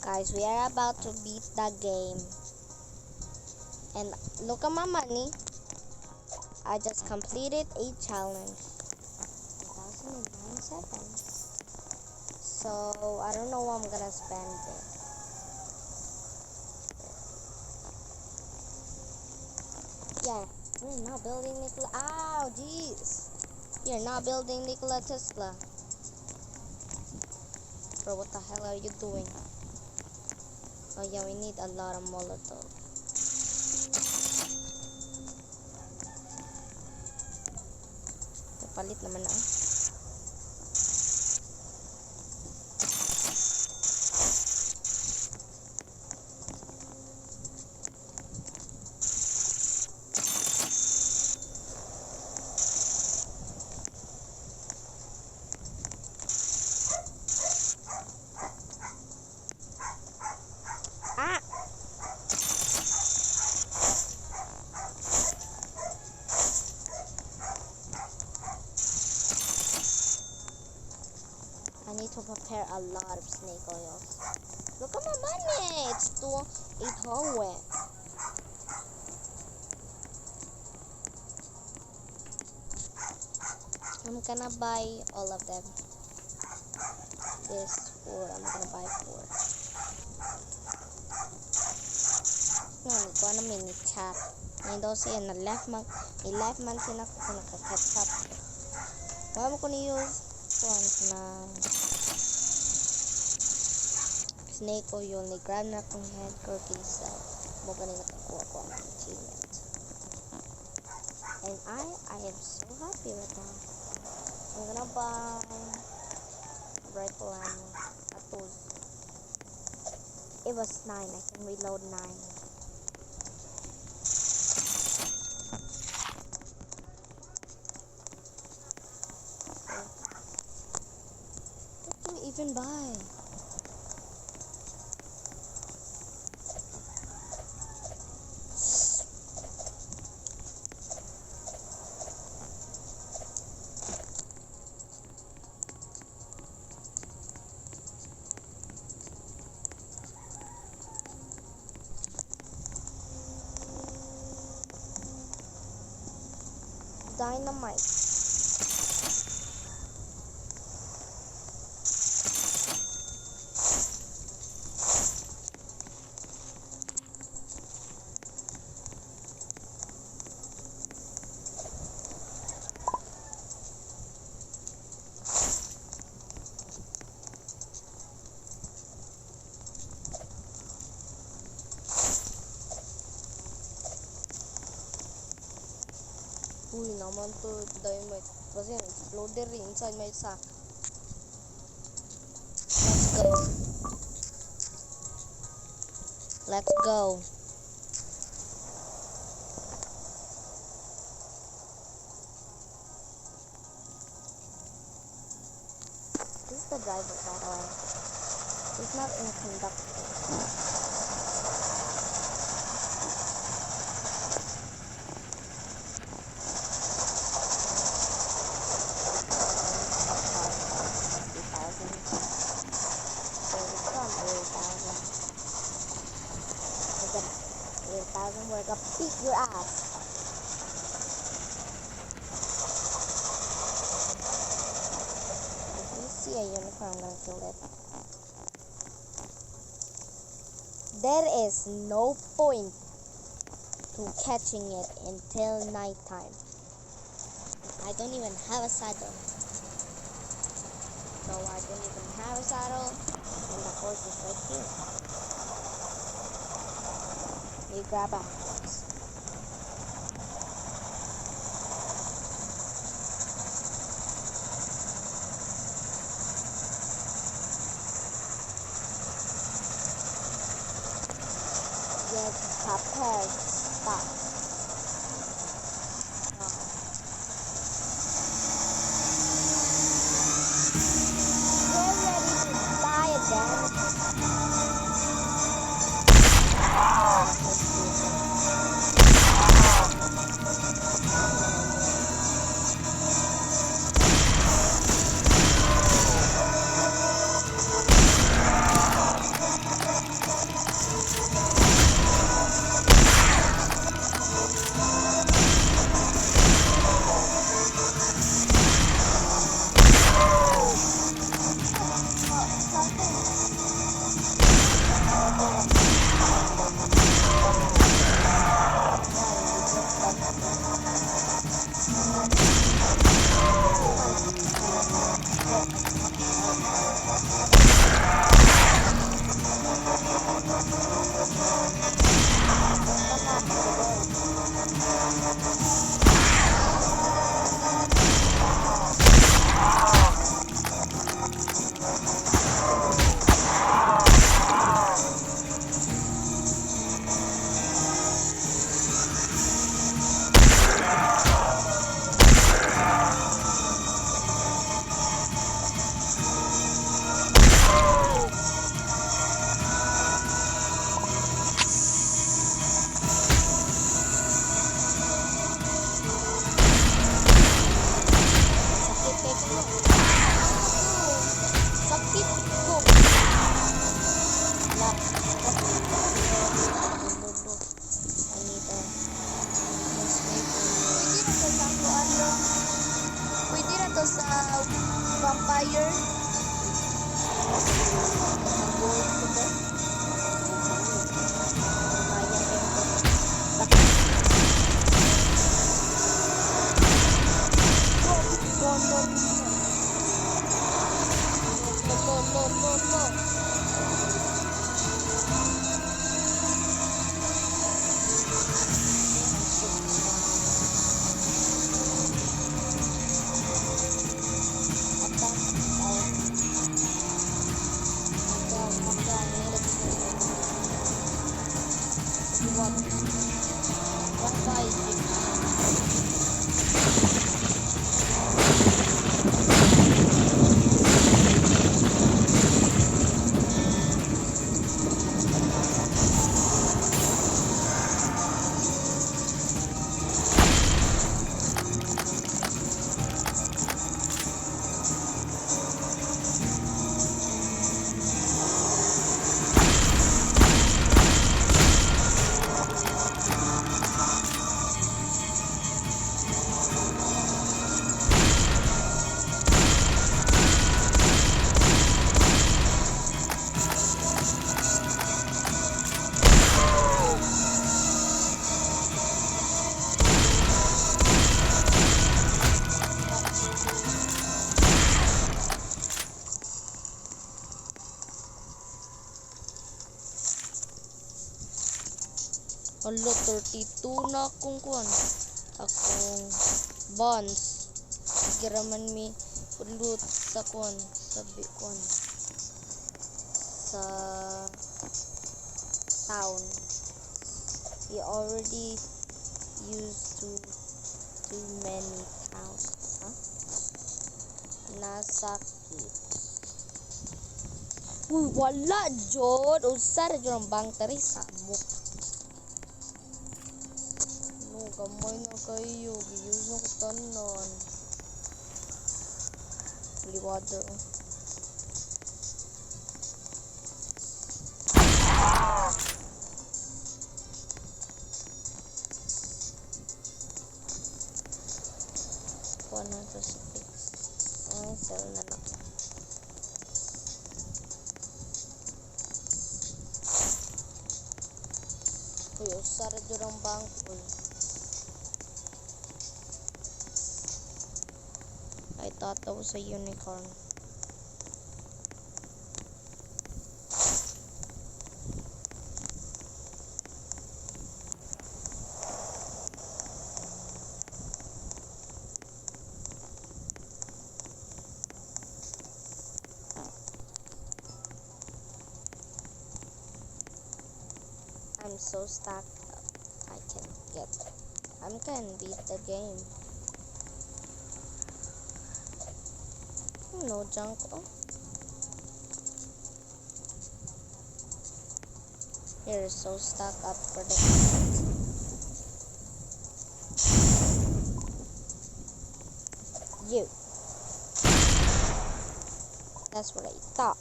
Guys, we are about to beat the game. And look at my money. I just completed a challenge. 1,097. So, I don't know what I'm gonna spend it. Yeah, we're not building Nikola. Ow, jeez. You're not building Nikola Tesla. Bro, what the hell are you doing? Oh yeah, we need a lot of Molotov. Palit naman na. Ah! I need to prepare a lot of snake oils. Look at my money! It's still 800. I'm gonna buy all of them. This 4, I'm gonna buy 4. Ngayon, ito na mini chat. Ngayon daw siya na life man sila ko naka-catch up. Wala mo ko ni-use. Once na snake oil, ni-grab na akong head cooking cell. Mo ganun nakakuha ko ang achievement. And I am so happy with that. I'm gonna buy rifle ammo at those. It was 9. I can reload 9. What do we even buy? Dynamite. Uy, naman to dynamite. Kasi exploder inside my sack. Let's go. This is the driver, by the way. He's not in conductor. We're gonna beat your ass. If you see a unicorn, I'm gonna kill it. There is no point to catching it until nighttime. I don't even have a saddle. So I don't even have a saddle, and the horse is right here. You grab a horse. Get prepared. Stop. Get ready to die again. Alo, 32 na akong kuan. Akong bonds. Giraman mi pulot sa kuan. Sabi kuan. Sa town. We already used to too many towns. Huh? Nasakit. Uy, wala, Jod. Usar, Jod ang bang tari samok. Gamay na kayo, giyus na ko tanon. Holy water. Kuha na ito sa fix. Ay, sell na lang. Uy, usar dyan ang bangko. I thought that was a unicorn. I'm so stacked up. I can beat the game. No junk. Oh. You're so stuck up for the you. That's what I thought.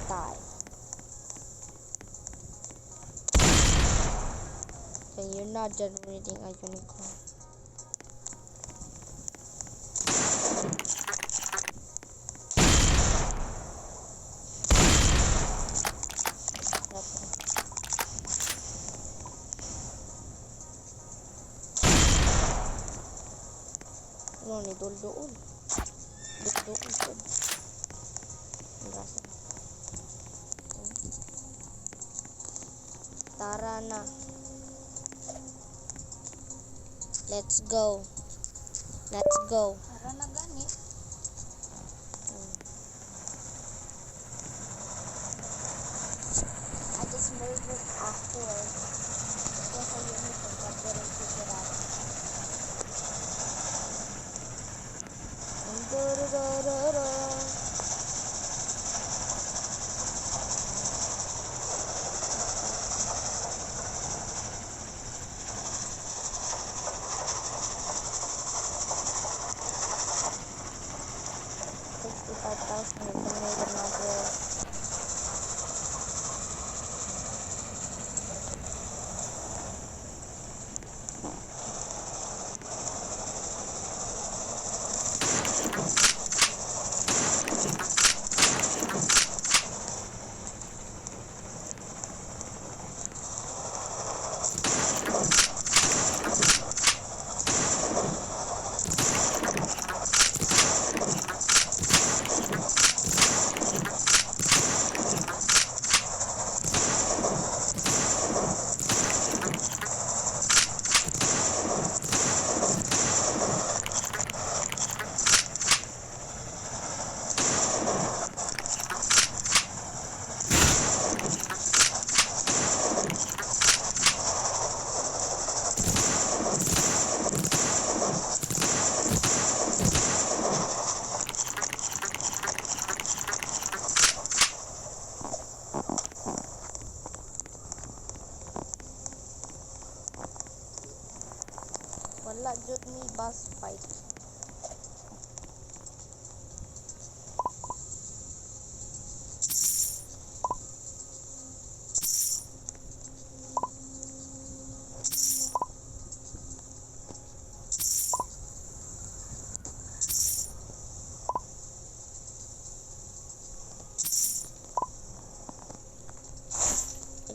Die. And you're not generating a unicorn. No, ni dul-dul. Dul-dul. Rasa. Tara na. Let's go. Let's go. Tara na gani. I just murdered afterwards. Because I unicorn, but didn't figure out.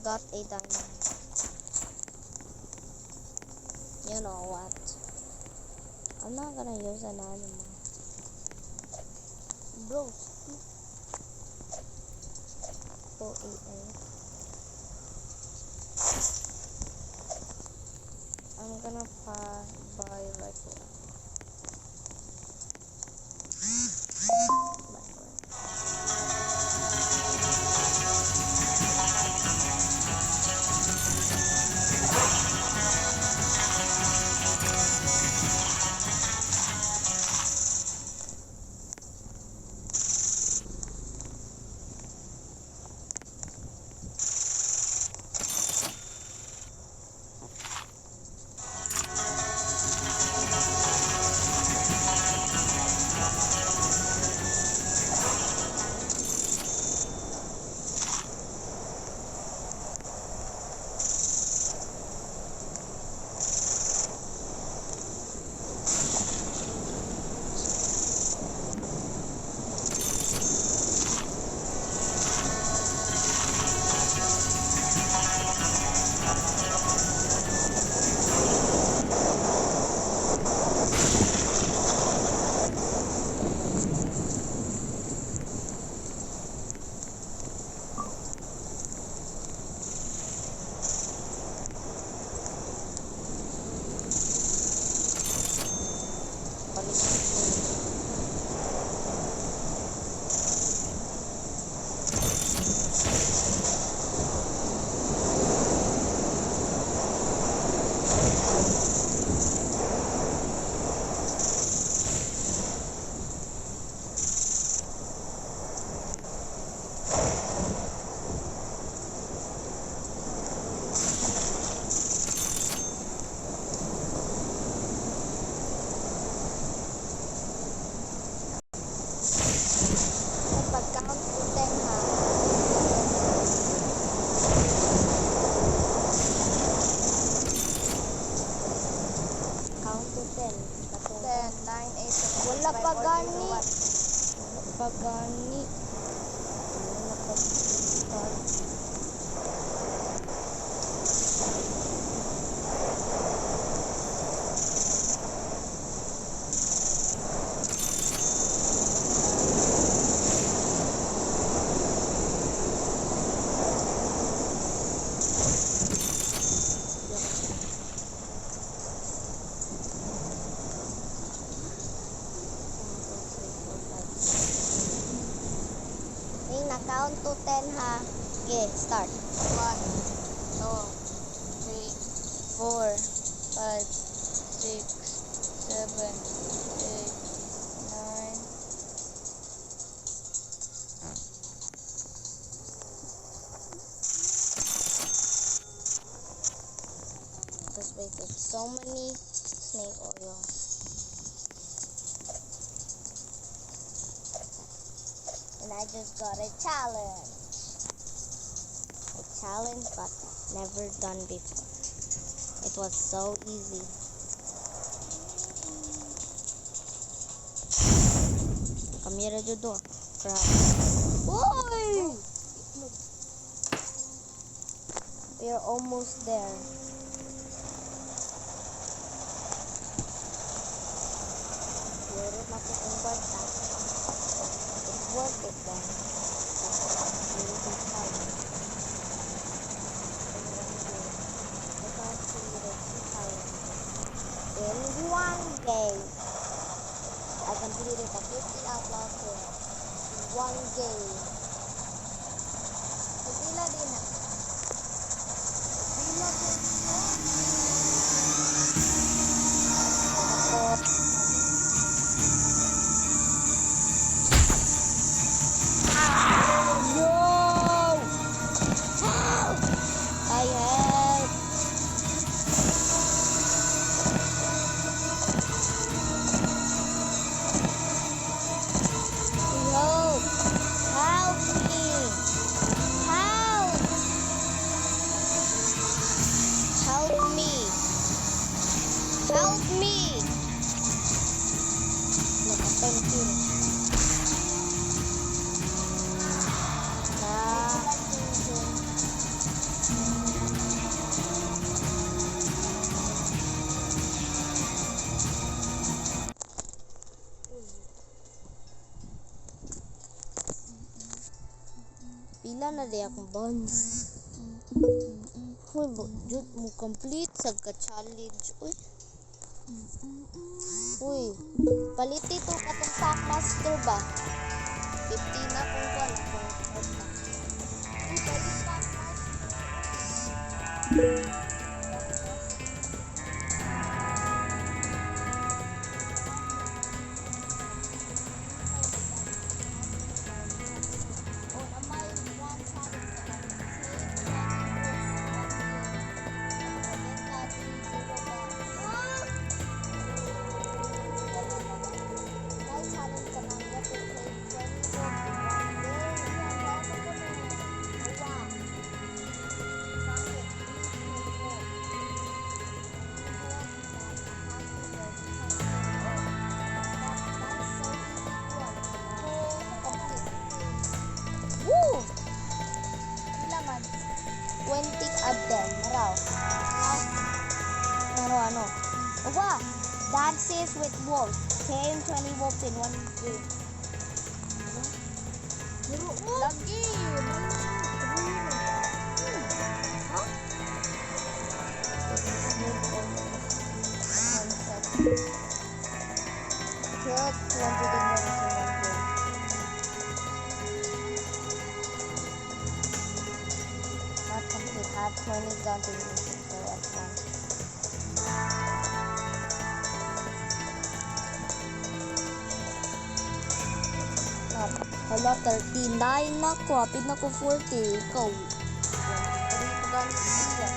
got a diamond. You know what? I'm not gonna use an animal. Bro, go AA. I'm gonna buy rifle. Pagani. Count to 10 ha. Okay, start. 1, 2, 3, 4, 5, 6, 7, 8, 9. Just wasted so many snake oil. And I just got a challenge. A challenge but never done before. It was so easy. Come here, Judo. Crap. Boy! We're almost there. We're not important. Worth it then. We will be challenged. In one day, I completed the 50 outlaw kill. In one game. Pila din na. Pila din na. Help me! Help! Pila na di akong bonds. Uy, jud mo complete sa ka-challenge. Uy, paliti to katong Packmaster ba? 50 na kung kuan akong horta. Uy, palit Packmaster. Abdel, maraw. Ano? Wow! Dances with wolves. Tame 20 wolves in one group. Lagi! Huh? Killed 200 wolves in one group. Not complete. Have 20 guns in each for at once. Hala, 39 na ko. Hapit na ko 40. Ikaw. 23 pa ganit siya.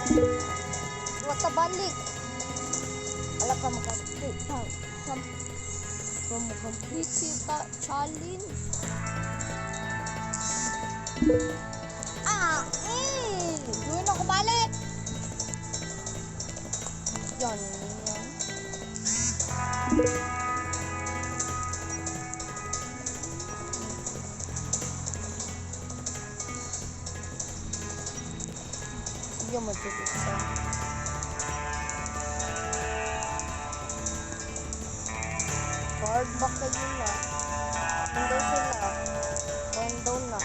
Huwag ka balik. Alam ka mag-complete. Mag-complete siya challenge. Doon ako balik. Yan. Sige mo tutupsa. Hard back kayo na. Window sila. Window na.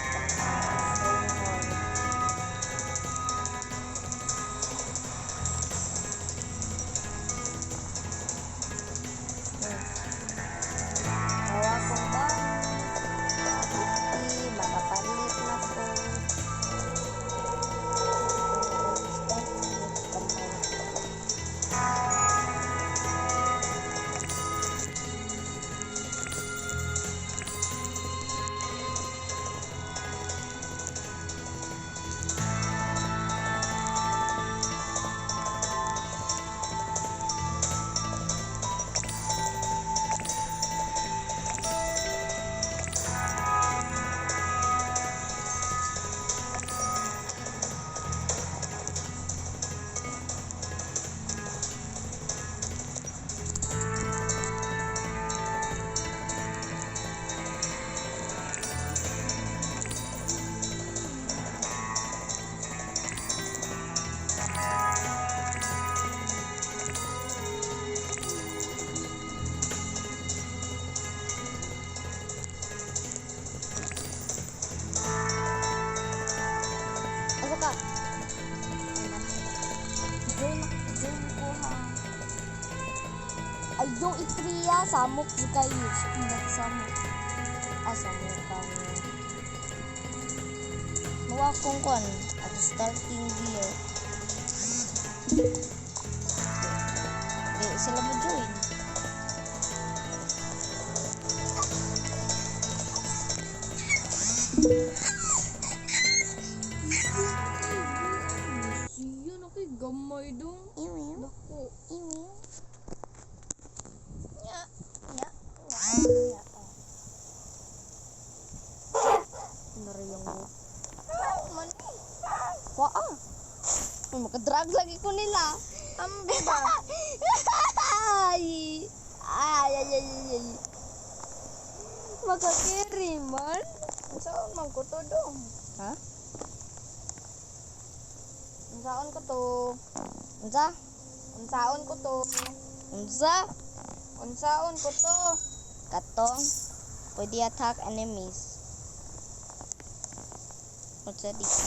Yung itriya, samok juga yun. Pinag samok. Samok kami. Mawa kong kon. At starting gear. Sila mo join. Siya na kay gamay dong. Iwi. Naku. Iwi. Makadrag lagi ko nila. Ambi ba? Ay. Makakiri man. Saan man ko to dong? Ha? Unsaon ko to? Unsa? Unsaon ko to? Unsa? Unsaon ko to? Katong pwede attack enemies. What's that dito?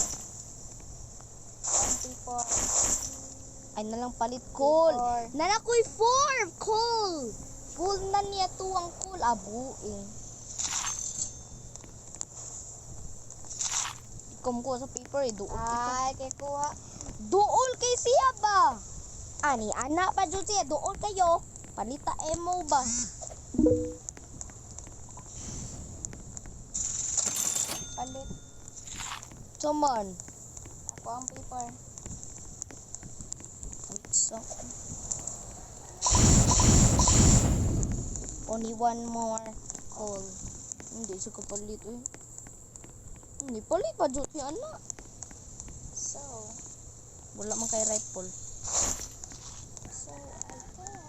Ang people. Ay nalang palit coal. Four. Nanakoy 4 coal. Full na niya to ang coal. Abuing. Ikom ko sa paper eh. Duol Ay, kay kuha. Duol kay siya ba? Ani, anak pa dyan siya. Duol kayo. Palita emo ba? Palit. Saman. Ako ang paper. So, only one more coal. Hindi siya kapalit eh. Hindi palit pa dyan siya anak. So, Wala man kay rifle. I got...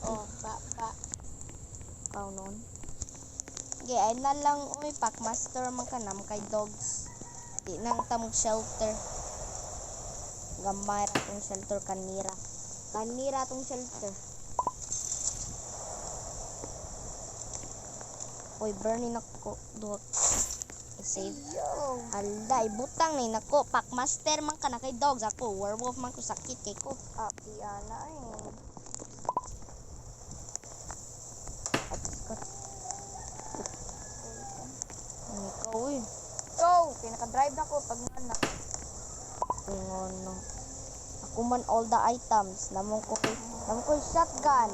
Oh, ba. Ikaw nun. Okay, ay na lang oy packmaster man ka nam kay dogs. Di nang tamog shelter. Gamay ra tong shelter kanira. Kanira tong shelter. Oy, burning ako. Duha. I-save. Yo! Alday, butang ni nako. Packmaster man ka na kay dogs. Ako, werewolf man ko sakit kay ko. Piana eh. Ikaw eh. Go! Pinaka-drive na ko pag nanak. Ano. Ako man all the items. Namon ko shotgun.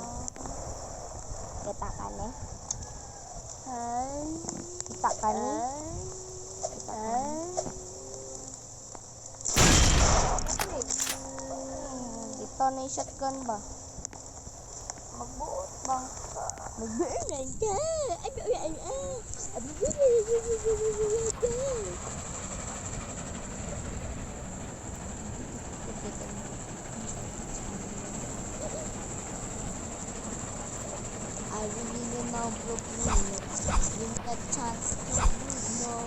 Kita ka ni. Kita ka ni. Kita ka ni. Ito na yung shotgun ba? Magbuot bang ka? Mag-burnan ka. I really don't know broken minutes. Yung ka chance to know.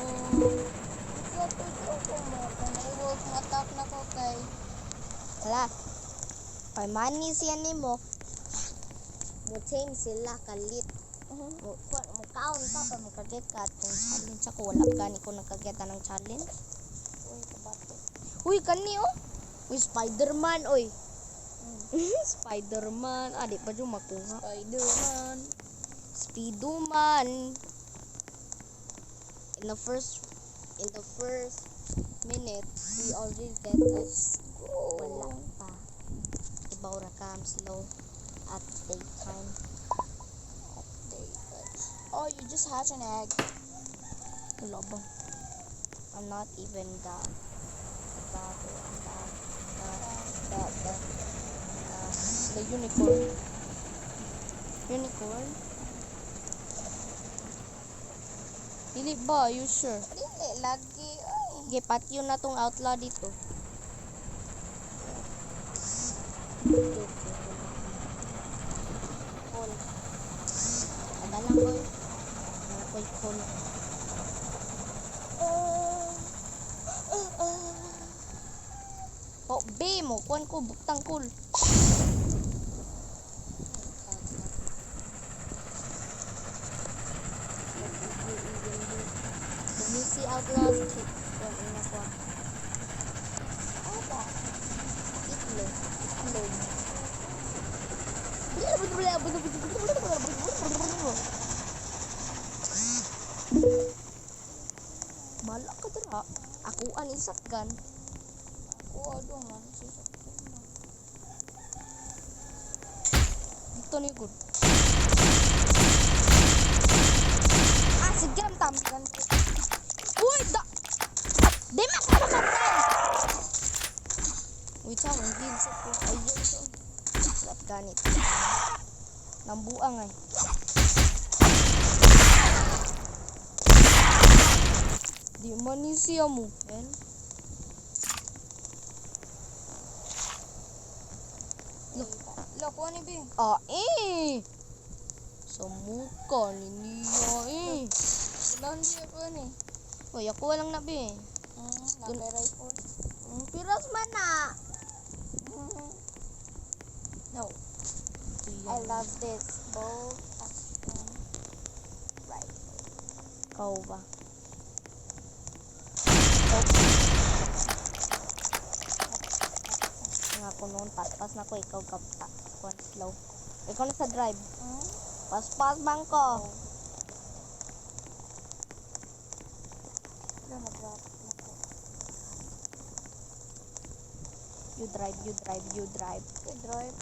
Sa tuyo ko mo. Kung naiwag attack na ko kay... Wala. Pag money siya ni mo, mo-tame sila kalit. Mo-count ka pa, makaget ka itong challenge ako. Wala gani ko nakageta ng challenge. Uy, kabato. Uy, kani oh. Uy, Spider-Man, oy. Spider-Man. Ah, di pa dyan makuha. Spider-Man. Speeduman. In the first minute, we already get us. Wala pa. Ibaw ra kam slow at daytime. Oh, you just hatch an egg. Wala ba? I'm not even the unicorn. Unicorn? Dili ba? You sure? Dili, lagi. Ay. Okay, patio na tong outlaw dito. Call. Ada lang ko. Wala ko'y call. Oh, B mo. Kuhan ko. Buktang call. Missy outlaws. Kuhan ina ko. Apa? Itlog. Itlog. Balak ka dira. Ako an isatgan. Ako, ano man. Sisakyan mo. Dito ni good. Ah, sige ang tam. Uy, da. Di makamatay. Uy, tawang din sa ko. Ayun to. Sarap ganit. Nambuang ay. Di man ni siya mo. Well, Loko ni Bi. ah, eh. Sa mukha ni niya eh. Ilan siya ko ni? Uy, ako walang nabi eh. Naka-rifle. Piras man na. No. I love this bow action rifle. Ikaw ba? Nga ko noon, paspas na ko, ikaw kapta. Kuan slow. Ikaw na sa drive. Paspas bang ko. You drive, you drive, you drive. Drive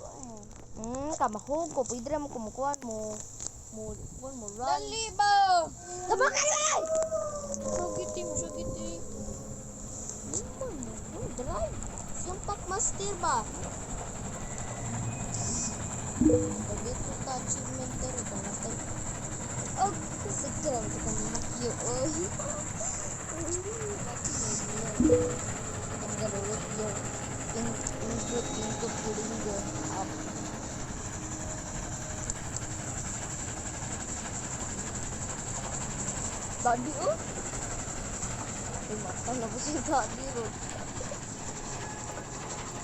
Kamahog ko. Pwede mo kumukuhan mo. Mo run. Dali ba? Tama kayo ay! Sugitim. Drive. Siyang packmaster ba? Dali ko ta achievement dere ka na tayo. Oh, sige lang. Ito kami makyo. Ang galulot yun. Input, linggo. Up. Daddy, oh. Ay, mata na ko si Daddy, oh.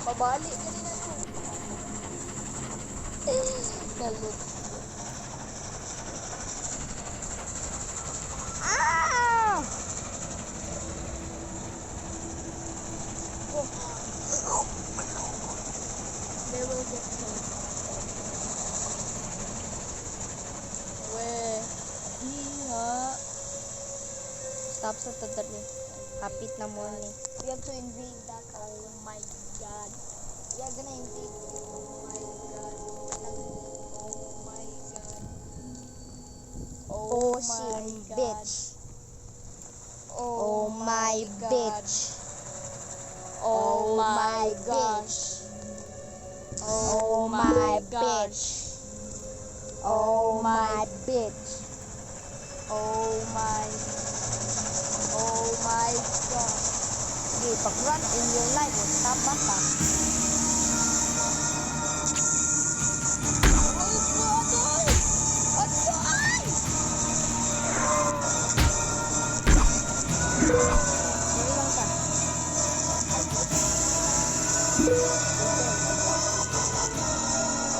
Pabali ka rin ako. Galut. Ah! They will get home. We. Iha. Stop sa tadali. Kapit na mo ni. We have to invade that. Oh my god. We are gonna invade. Oh my god. Oh my god. Oh, my she god. bitch. Oh my god. bitch. Oh my bitch. Oh my gosh. Oh my bitch. Oh my. Oh my god. Sige, pag-run in your life, stop bata. Sige lang ka.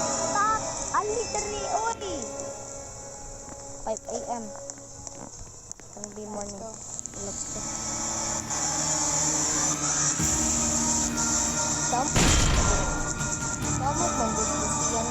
Stop! Literally, oy! 5 a.m. Sunday morning. Let's go. Stop. Kamu mendiskusikan.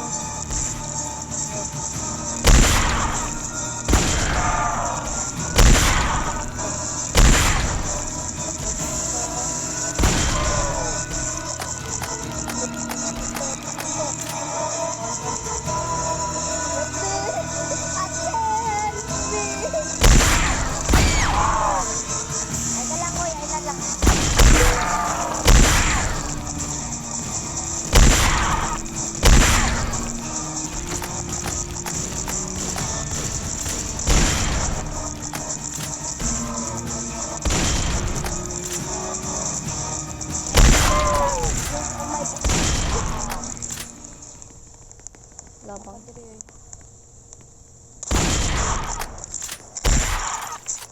Labang.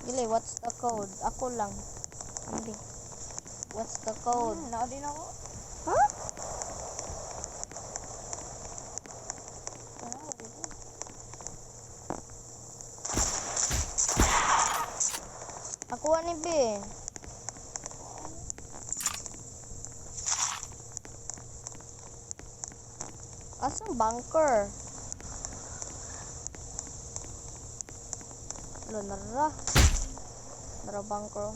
Gili, what's the code? Ako lang. Hindi. What's the code? Na din ako. Huh? Ako ani be. Asang bunker? Lo nara. Nara bunker.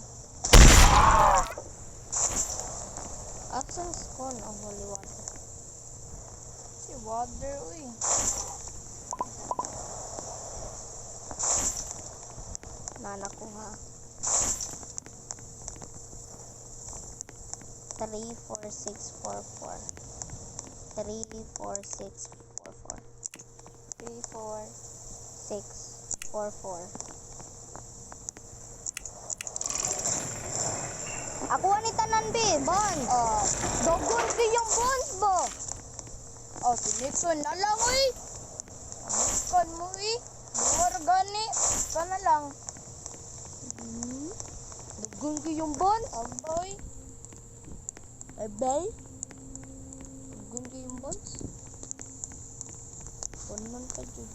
Asang spawn ang holy water? Si water, uy. Nana ko ha. 34644. 34644. 3, 4. 644. Ako ni tanan be, bon. Dogon ko yung bones bo. Oh, si Nixon na lang, uy. Bukan mo, uy. Buwar gani. Ka na lang. Dogon ko yung bones. Aboy. Abay. Dogon ko yung bones. Bon man ka dyan.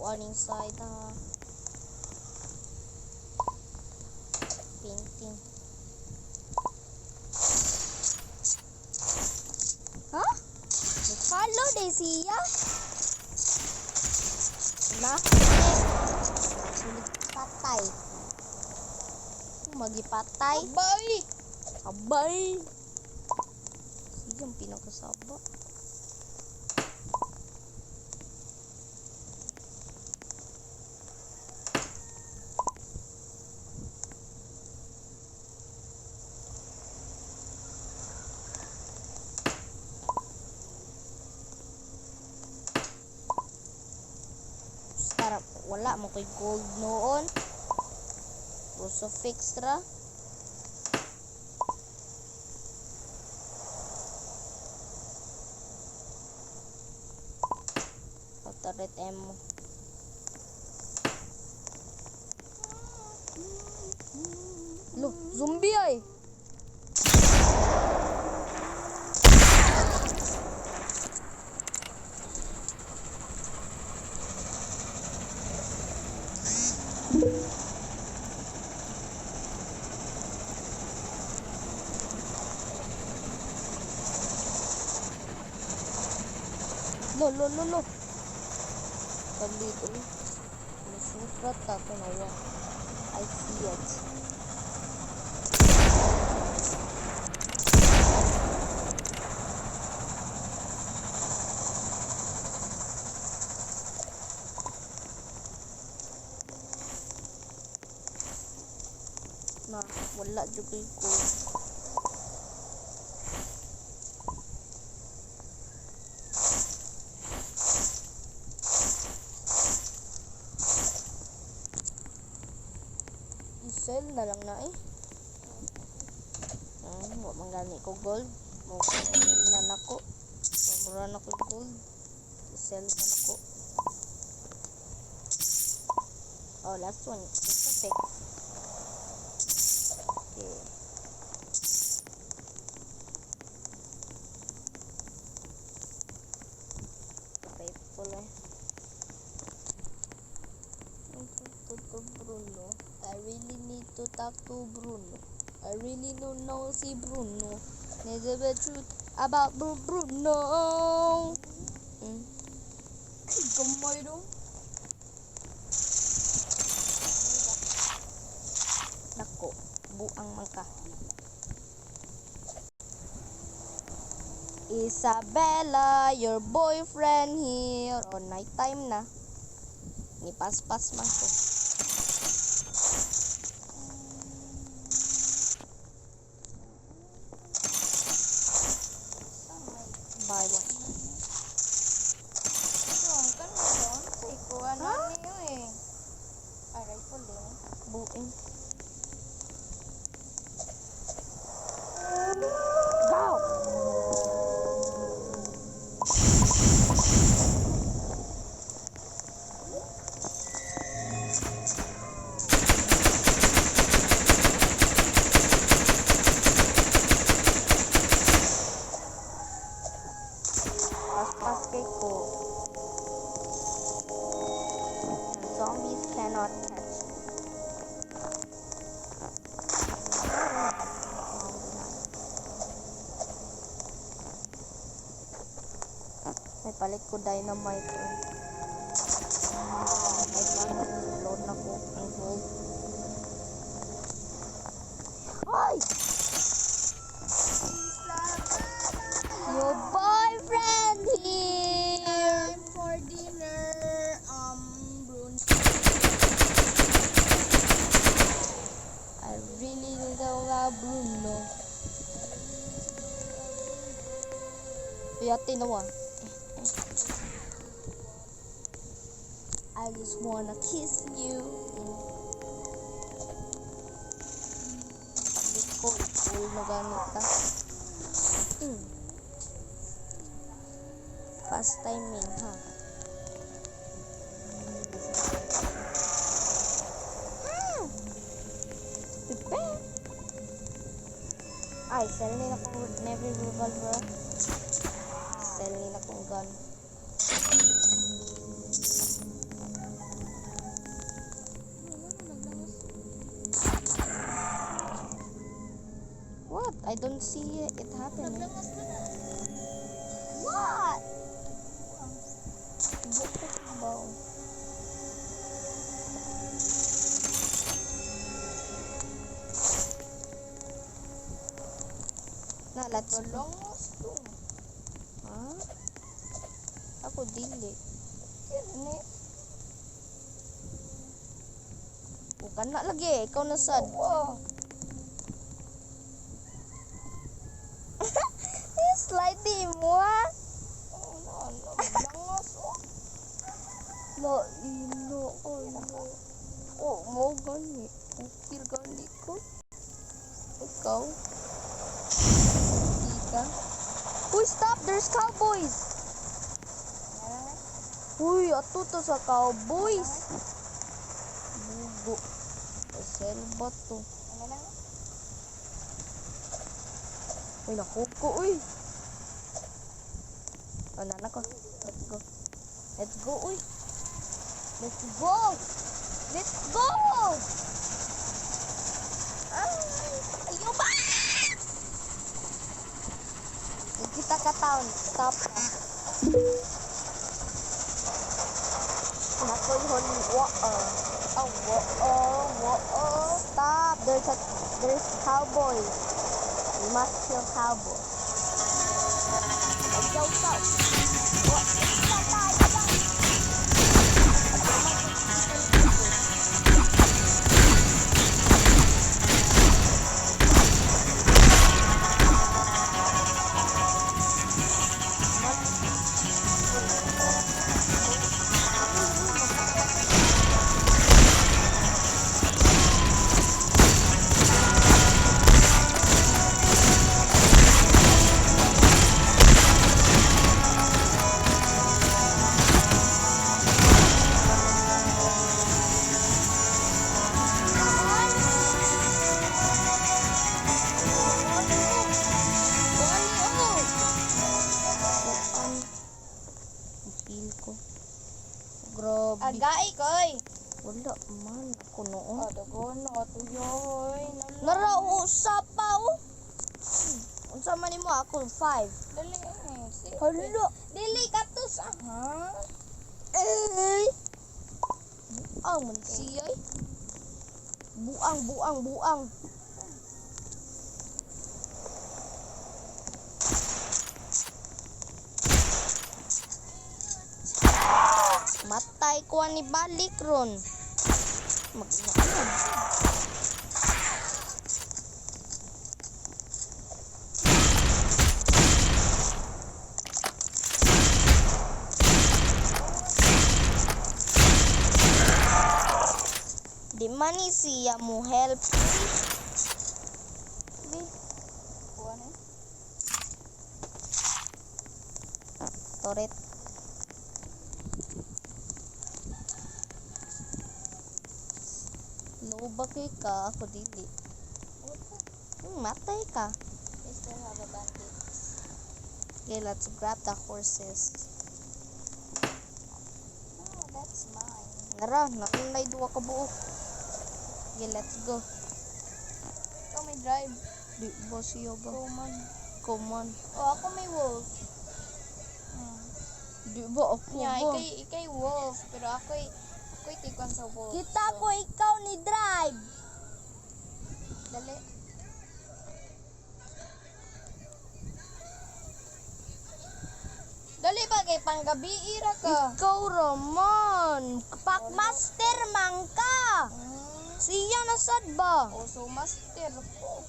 buuan inside ha. Painting. Ha? Follow day siya? Na? Sulit patay. Magipatay. Abay! Abay! Sige, ang pinakasaba. Sarap. Wala mo ko'y gold noon. Crucifix ra. Pagtarit mo. Lo, zombie ay. Lo. Dito. Nasusulat ako na yan. I see it. Na, wala juga ko. Sell na lang na eh. Wa man gani ko gold. Mo na nako. Mura na ko gold. Sell na nako. Oh, last one. It's a okay. Faithful eh. Bruno. I really need to talk to Bruno. I really don't know si Bruno. Need the truth about Bruno. Gamay dong. Nako, buang mangka. Isabella, your boyfriend here. Oh, night time na. Ni pas-pas man ko. Bye, boy. Doon kan mo doon. Ikuan na niyo eh. Ay, rifle din. Buing. Go! Pas-pas kay ko. Zombies cannot catch me. May palit ko dynamite. May palit load na ko ang gold. Ay! Your boyfriend here! Time for dinner. Bruno. I really don't love Bruno. Yati na wa. I just wanna kiss you. Paglit ko, full na gamit ta. Fast timing ha. Ay, sell nila kong never revolver. Sell nila kong gun. don't see it happen. Naglangas ka na. What? Bukok ba? Na, let's go. Langas to. Ha? Ako dili. Kini. Bukan na lagi. Ikaw na sad. Wow. Slide di mo ah. Langas oh. La ilo ko no. Oh, mo gani. Feel gani ko. Ikaw. Ika. Uy, stop! There's cowboys! Uy, ato to sa cowboys. Bugo. Selba to. Ano lang? Uy, nakuko, uy. Oh, nana ko. Let's go. Let's go, uy. Let's go! Let's go! Ay, ayaw ba? Kita ka town. Stop na. Nakoy hon. Stop. There's cowboy. We must kill cowboy. Go. Grabe. Agai koy. Wala man. Ako noon. Dagon na tuyoy. Narausa pa oh. Unsa man nimo ako 5. Dali. Hala. Dili ka to sa ha. Eh. Buang man siya eh. Buang. Matay ko ni balik ron. Magnaon. Di man ni siya mo help. Kuan eh. Toret. Loba kay ka, ako dili. Matay ka. We still have a bandit. Okay, let's grab the horses. Oh, that's mine. Nara, nakunay duwa ka buok. Okay, let's go. Ikaw may drive. Di ba siya ba? Roman. Come on. Oh, ako may wolf. Di ba ako Yeah, ba? ikay wolf. Pero ako'y tikon sa wolf. Kita So, ko ikaw ni drive. Dali. Dali ba kay panggabi ira ka? Ikaw Roman. Packmaster man ka. Siya na sad ba? Oh, so master ko.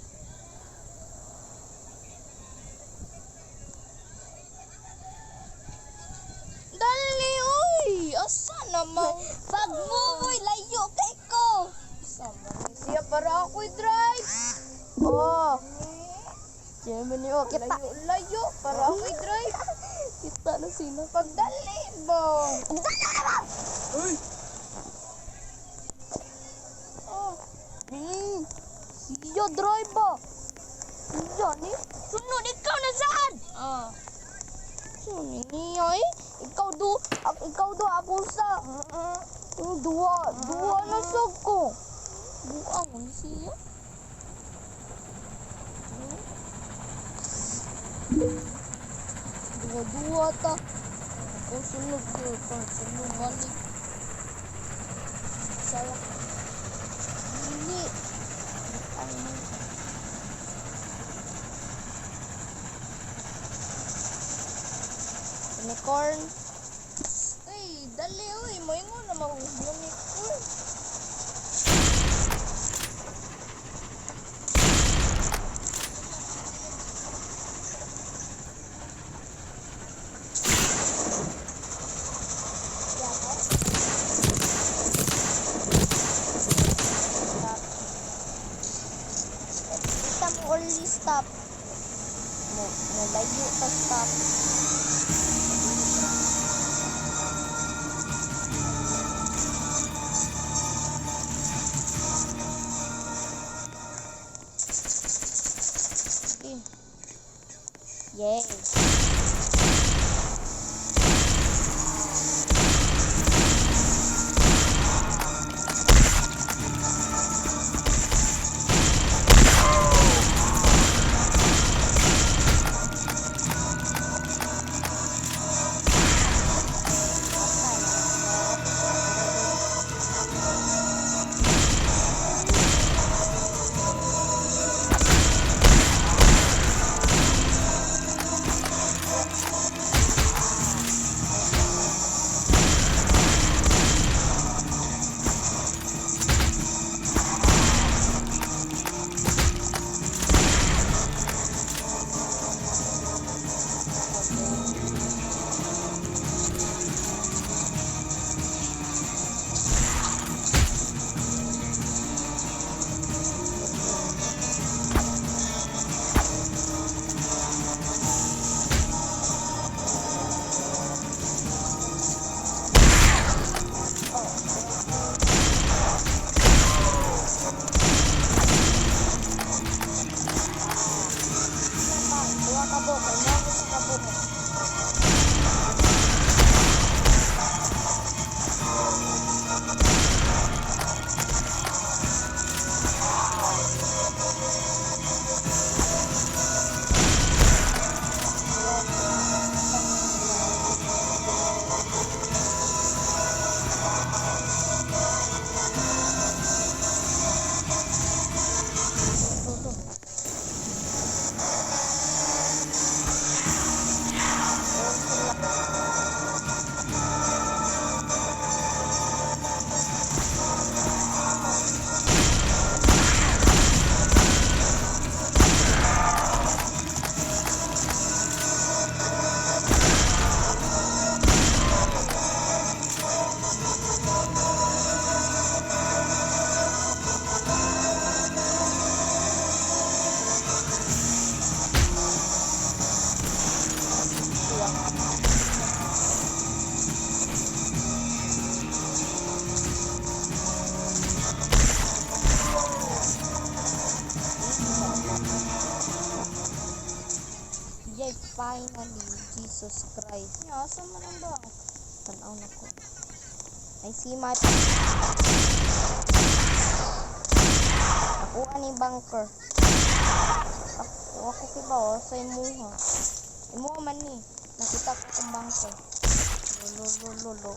Dali uy. Asa naman? Pag mo layo kay ko. Sama ni siya para ako'y drive. Oh. Diyan mo niyo kita. Layo para ako'y drive. Kita na sino. Pagdali ba? Uy. Oh, Siya drive ba? Siya ni. Sunod ikaw na saan? Sino niya eh? Ikaw do abusa. Dua na sag ko. Buang man siya. Dua-dua ta. Ako sunod ko. Sunod balik. Salah. Dili. Ay mo. Unicorn. Ay, dali oy. Moingon na mag-unicorn. Kita mo only stop. Layo ka stop. Yay. Yay, finally, Jesus Christ. Asa man ang ba? Tanaw na ko. I see my... Nakuha ni bunker. Ako kiba sa imuha. Imuha man ni. Nakita ko kong bunker. Lolo.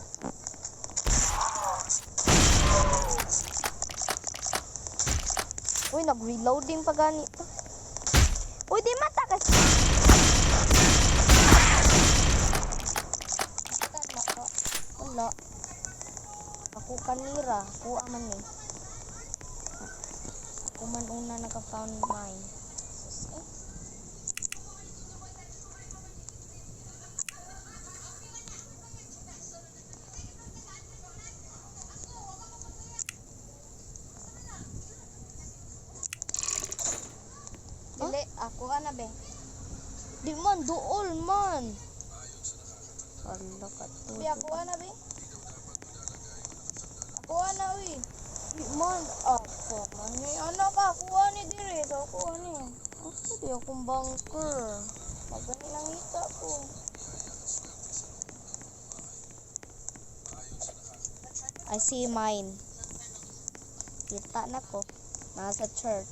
Uy, nag-reloading pa ganito. Uy, di mata kasi. Wala. Ako kanira. Kuha man ni. Ako man una naka-found mine. Dili, ako na be. Di man, duol man. Hala ka to. Be, ako na be. Ako na, uy. Di man, ako man. May anak ka, kuha ni dire. So, kuha ni. Asa di akong bunker. Magani lang hita ko. I see mine. Kita na ko. Nasa church.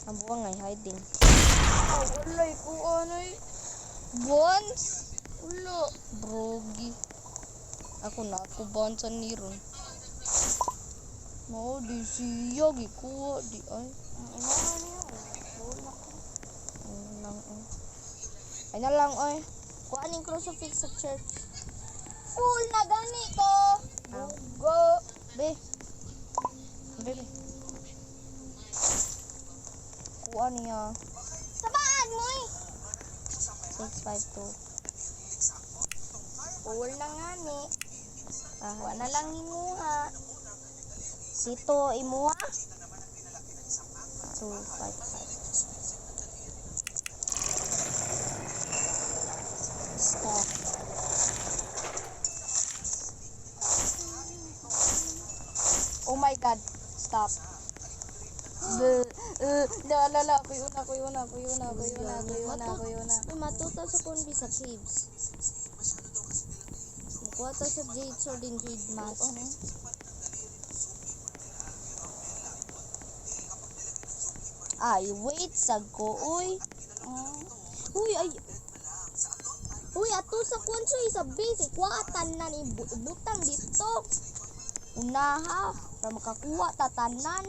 Ang buwang ay hiding. Oh, ulay ko anoy. Bonds? Ulo. Brogi. Ako bonds ni ron. No, di siya gikuha di ay. Ang inahan niyo. Wala ko. Ayun lang ay. Ay na lang ay. Kuha ning crucifix sa church. Full na ganito. Bugo. Be. Be. Kuha niya. Sabaan mo eh. 652. Full na nga ni. Ah, Wala lang himuha. sito imuha. 255. Stop. Oh my god. Stop. La. Kuyo na. May matuta sa kunbi sa caves. Kuha ta sa jade sword and jade mask. Ay, wait, sag ko, uy. Uy, ay. Uy, ato sa kunso, sa base, kuwatan na ni butang dito. Unaha, para makakuha tatanan.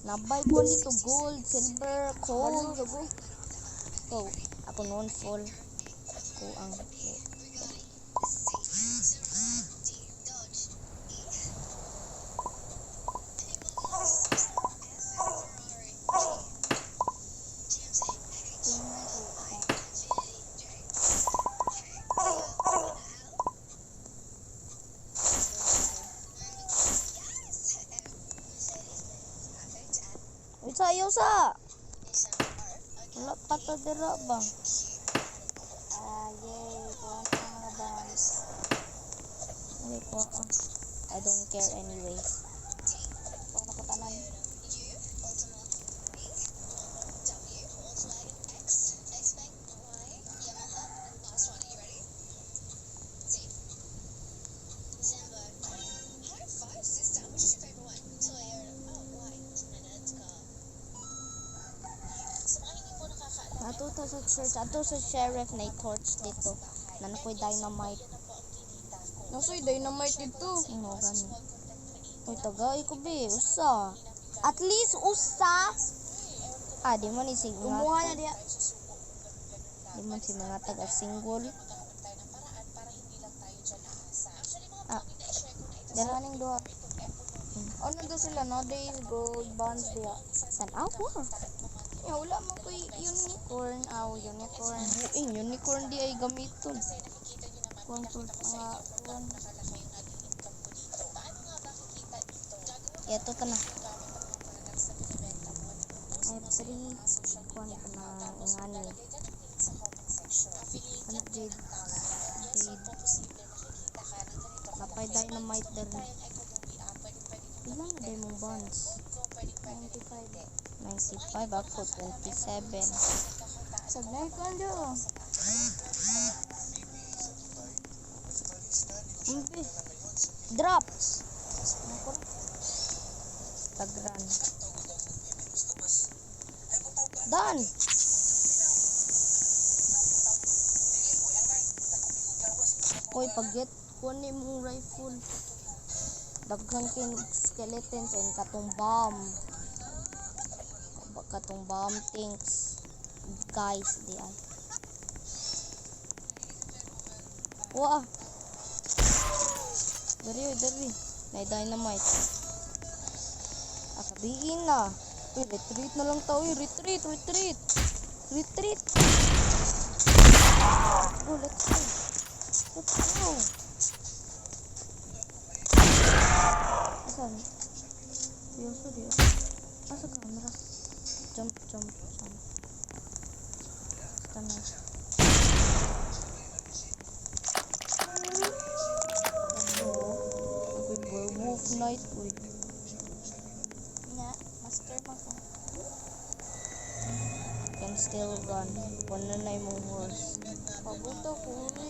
Nabay ko dito gold, silver, gold. So, ako noon full. Kuang. Sayo sa. Wala pa ta dira ba? Yay. Kuha na mga bands. Hindi ko. I don't care anyway. Kuha na ko tanan. Ato sa church, ato sa sheriff na torch dito. Nanakoy dynamite. Nasoy dynamite dito. Ano gani? Uy, tagay ko be, usa. At least usa. Ah, di man ni single. Kumuha na diya. Di man si mga taga single. Ah, Dala ning duha. Ano daw sila no? Days gold bonds diya. san awa? Ya wala man koy unicorn. Unicorn. Buing unicorn di ay gamiton. Kuan to mga kuan. Ito ta na. F3 kuan ko na ngani. Ano jade? Jade. Napay dynamite din. Ilang na day mong bonds? 95. 95 ako, 27. Sagnay ko ando. Umbi. Drop. Tagran. Done. Koy pagget kunin mong rifle. Daghan kin skeletons and katong bomb. Katong bomb things. Guys, di ay. Wah. Dari. May dynamite. Akabihin na. Uy, retreat na lang tao. Retreat. Oh, let's go. Asan? Seryoso. Asa camera? Jump. Basta na. Werewolf night. Uy. Nya, master man ko. Can still run. Wala na yung horse. Pabuto ko uli.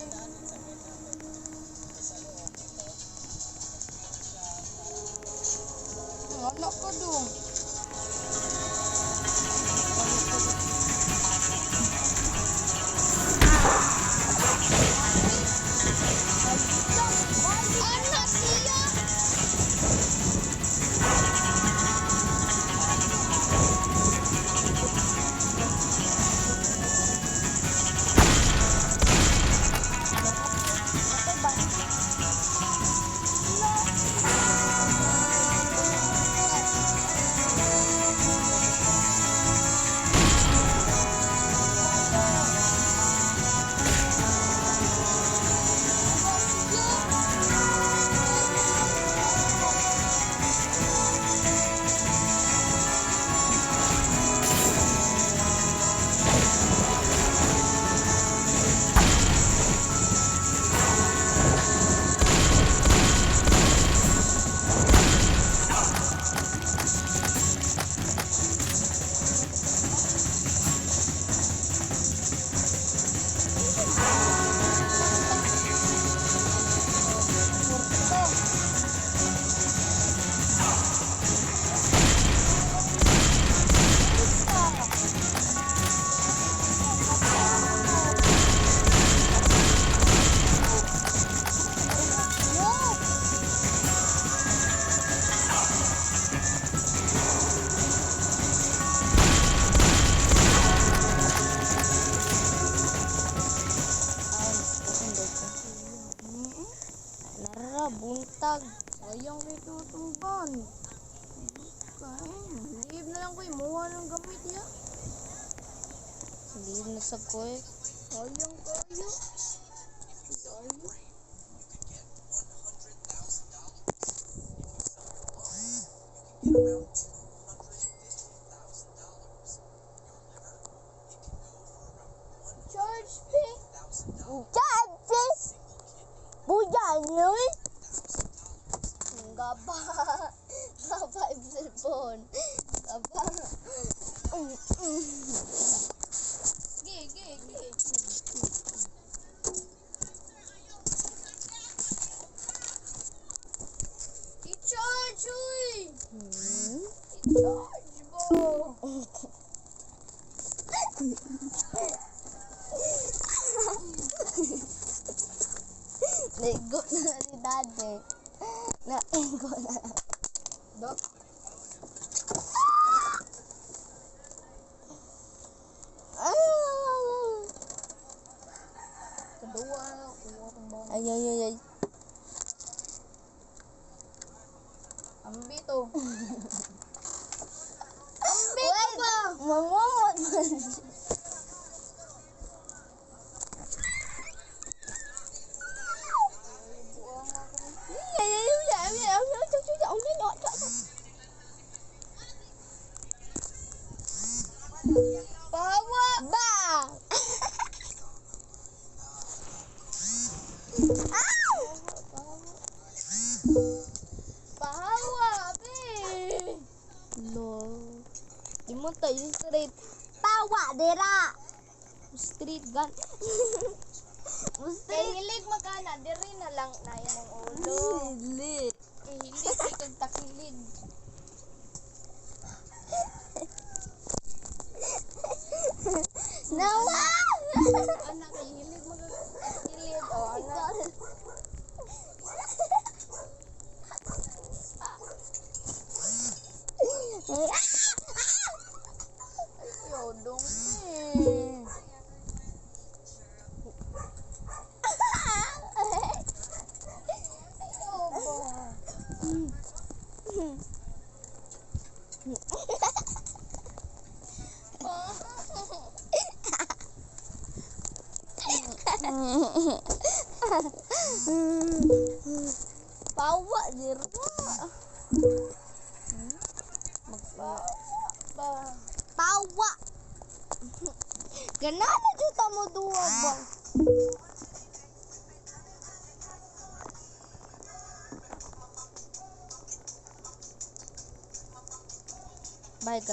Anak ko dong. buntag. Sayang nito tumban. Kain. Liib na lang ko imuha ng gamit ya. Hindi na sa koy. Sayang kayo. Sayang. Charge me. Judges! Buyan yun! Gaba. Gaba yung cellphone. Gaba. Ge. I-charge, uy! I-charge mo! Naigo na si daddy. Naigo na. Dok. Kedua, kuha kong bang. Ay. Ambito. Wait! Mangumot man. Buang ako. Bawa! Bang! Bawa, be! No. Di mo tayo straight. Tawa, dera! Street gun. Kay hilig magana, diri na lang na imong ulo. Dili. Kay hilig, kay kag takilid. Nawa! Anak, kay hilig magtakilid. O, anak. Yodong, eh. Tawa, dera. Tawa. Ganana juta mo duwa ba? Bye guys.